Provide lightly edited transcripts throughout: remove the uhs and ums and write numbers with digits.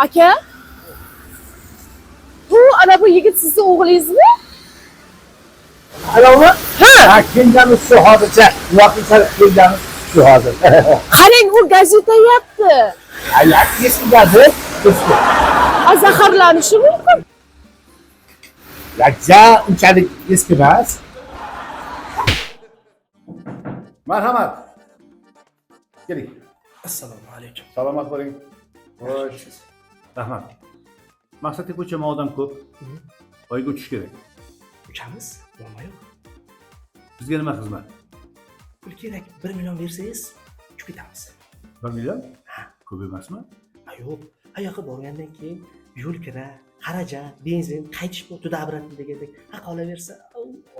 Aka? Ana bu yigit sizni o'g'lingizmi? Anavi? Ha, kelganimiz shu hozircha. Vaqtinchalik kelganimiz shu hozir. Qarang, u gazeta yapti. Ayak eskigazi. Zaharlanishi mumkin. Lajja unchalik eski emas. Marhamat. Keling. Assalomu alaykum. Salomat bo'ling. Xo'sh. Rahmat. Maqsadga ko'chama odam ko'p. Oyga uchish kerak. Uchamiz? Nima yo'q? Bizga nima xizmat? Pul kerak. 1 million bersangiz, uchib ketamiz. 1 million? Ko'p emasmi? Ha yo'q. Yoqqa borgandan keyin yo'l kira, xarajat, benzin, qaytish juda abratli degandek. Qolaversa,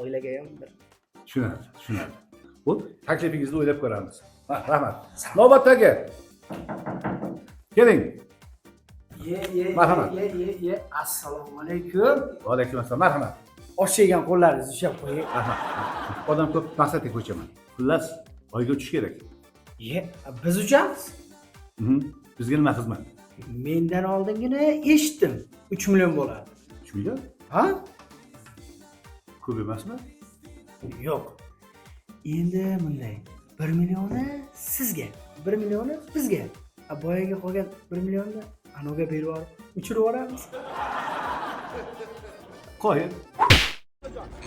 oilaga ham bir. Tushunadi. Bu taklifingizni o'ylab ko'ramiz. Rahmat. Navbatdagi. Keling. Marhamat. Assalomu alaykum. Va alaykum assalom. Marhamat. Osh yegan qo'llaringizni ushlab qo'ying. Rahmat. Odam ko'p, maqsadga ko'chaman. Xullas, oyga uchish kerak. Biz uchamiz. Bizga nima xizmat? Mendan oldingina eshitdim. 3 million bo'ladi. 3 million? Ha? Ko'p emasmi? Yo'q. Endi bunday 1 millioni sizga, 1 millioni bizga. Boyaga qolgan 1 millionni anoga berib yuborib, uchirib yuboramiz. Qo'ying.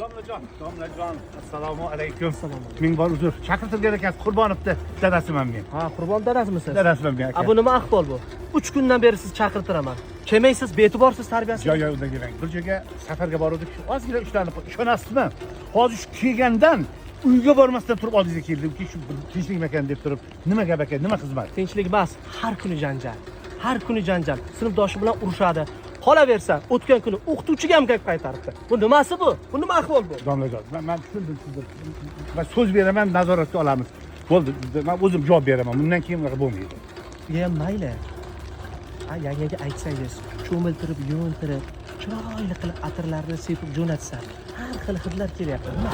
Domlajon, assalomu alaykum. Ming bor uzr. Chaqirtirgan ekansiz Qurbonovni dadasiman men. Ha, Qurbon dadasimiz? Dadasiman men aka. Bu nima ahvol bu? 3 kundan beri siz chaqirtiraman. Kelmaysiz, be'tiborsiz tarbiyasi. Yo'q, undan kelmang. Bir joyga safarga bordik. Ozgina ushlanib, ishonasizmi? Hozir shu kelgandan uyga bormasdan turib oldingizga keldim. Shu tinchlik ekan deb turib, nima gap ekan, nima xizmat? Tinchlik emas, har kuni janjal. Har kuni janjal. Sinfdoshi bilan urushadi. Qolaversa, o'tgan kuni o'qituvchiga ham gap qaytaribdi. Bu nimasi bu? Bu nima ahvol bu? Domlajon, men tushundim. Men so'z beraman, nazoratga olamiz. Bo'ldi, men o'zim javob beraman. Bundan keyin unaqa bo'lmaydi. Mayli. Yangaga aytsangiz, cho'miltirib, yuvintirib, chiroyli qilib atirlarni sepib jo'natsa, har xil hidlar kelyapti. Nima?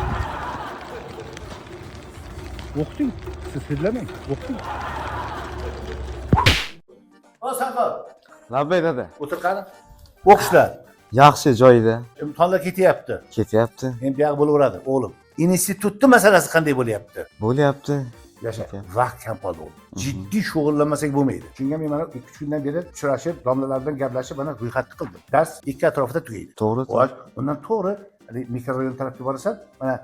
O'qiting, siz hidlamang, o'qiting. Sanqor. Labbay dada. O'tir qani. O'qishlar. Yaxshi joyida. Imtihonlar ketyapti. Ketyapti. Endi buyog'i bo'laveradi, o'g'lim. Institutni masalasi qanday bo'lyapti? Bo'lyapti. Yasha. Vaqt kam qoldi o'g'lim. Jiddiy shug'ullanmasak bo'lmaydi. Shunga men mana 2-3 kundan beri uchrashib, domlalar bilan gaplashib, mana ro'yxatni qildim. Dars 2 atrofida tugaydi. To'g'ri. Undan to'g'ri mikrorayon tarafga borasan, mana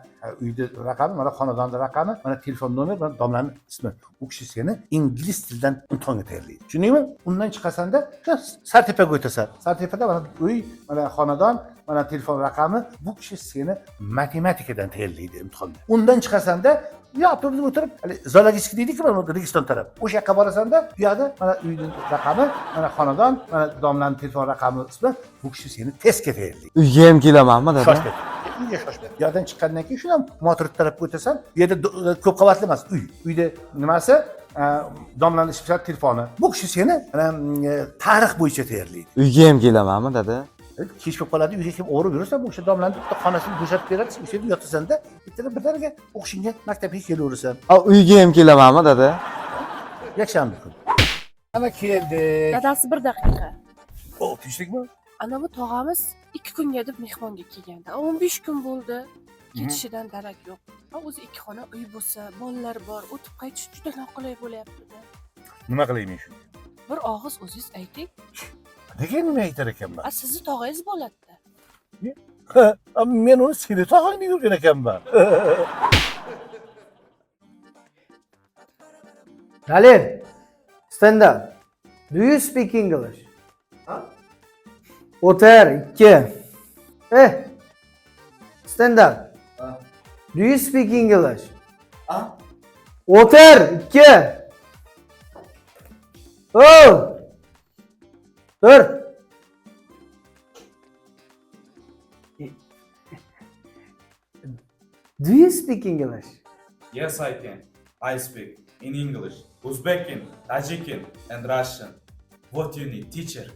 uyda raqami, mana xonadonda raqami, mana telefon nomeri, mana domlaning ismi. Bu kishi seni ingliz tilidan imtihonga tayyorlaydi. Tushundingmi? Undan chiqasanda Sartepaga o'tasan. Sartepada mana uy, mana xonadon, mana telefon raqami, bu kishi seni matematikadan tayyorlaydi imtihonga. Undan chiqasanda yotib o'tirib, zoologik deydi-ku, mana Registon taraf. O'sha yoqqa borasanda, bu yoqda mana uyning raqami, mana xonadon, mana domlaning telefon raqami ismi, bu kishi seni testga tayyorlaydi. Uyga ham kelamanmi dada? Uyga shoshma. Yoqdan chiqqandan keyin shundan motor tarafga o'tasan, bu yerda ko'p qavatli emas uy. Uyda nimasi? Domlaning shifrat telefoni. Bu kishi seni tarix bo'yicha tayyorlaydi. Uyga ham kelamanmi dada? Kech bo'lib qoladi, uyga kelib o'g'ri yurasan, o'sha domlaning bitta xonasini bo'shatib beradi, o'sha yerda yotasan-da, bittariga o'qishingga maktabga kelaverasan. Uyga ham kelamanmi dada? Yakshanba kuni. Ana keldi. Dadasi 1 daqiqa. Tinchlikmi? Ana bu tog'amiz 2 kunga deb mehmonga kelganda. 15 kun bo'ldi. Ketishidan darak yo'q. O'zi 2 xona uy bo'lsa, bolalar bor, o'tib qaytish juda noqulay bo'lyapti-da. Nima qilay men shu? Bir og'iz o'zingiz ayting. Nega nima aytar ekanman? Sizni tog'angiz bo'ladi-da. Men uni seni tog'angni yurgan ekanman. Dalil. Stand up. Do you speak English? O'tir, 2. Stand up. Do you speak English? O'tir, 2. Tur. Do you speak English? Yes, I can. I speak in English, Uzbekin, Tajikin, and Russian. What you need, teacher?